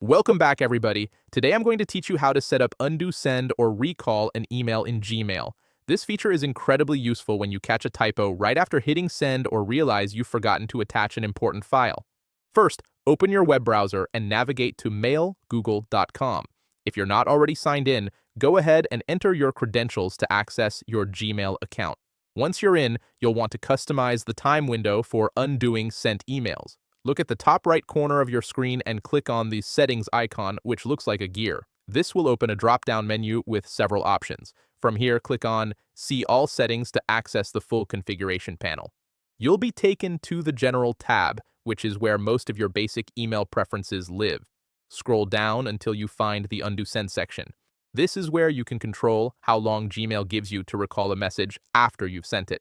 Welcome back, everybody. Today I'm going to teach you how to set up undo send or recall an email in Gmail. This feature is incredibly useful when you catch a typo right after hitting send or realize you've forgotten to attach an important file. First, open your web browser and navigate to mailgoogle.com. If you're not already signed in, go ahead and enter your credentials to access your Gmail account. Once you're in, you'll want to customize the time window for undoing sent emails. Look at the top right corner of your screen and click on the settings icon, which looks like a gear. This will open a drop-down menu with several options. From here, click on See All Settings to access the full configuration panel. You'll be taken to the General tab, which is where most of your basic email preferences live. Scroll down until you find the Undo Send section. This is where you can control how long Gmail gives you to recall a message after you've sent it.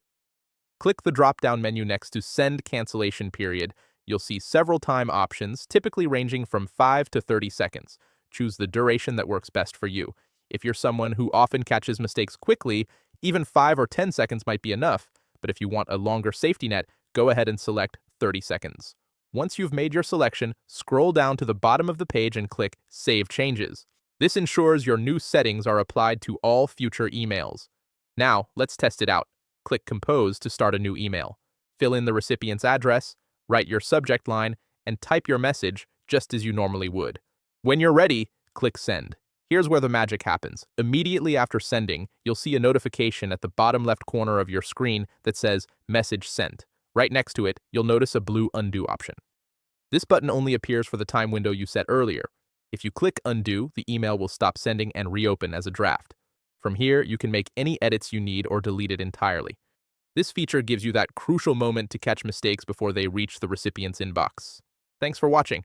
Click the drop-down menu next to Send Cancellation Period. You'll see several time options, typically ranging from 5 to 30 seconds. Choose the duration that works best for you. If you're someone who often catches mistakes quickly, even 5 or 10 seconds might be enough, but if you want a longer safety net, go ahead and select 30 seconds. Once you've made your selection, scroll down to the bottom of the page and click Save Changes. This ensures your new settings are applied to all future emails. Now, let's test it out. Click Compose to start a new email. Fill in the recipient's address, write your subject line, and type your message just as you normally would. When you're ready, click Send. Here's where the magic happens. Immediately after sending, you'll see a notification at the bottom left corner of your screen that says Message Sent. Right next to it, you'll notice a blue Undo option. This button only appears for the time window you set earlier. If you click Undo, the email will stop sending and reopen as a draft. From here, you can make any edits you need or delete it entirely. This feature gives you that crucial moment to catch mistakes before they reach the recipient's inbox. Thanks for watching.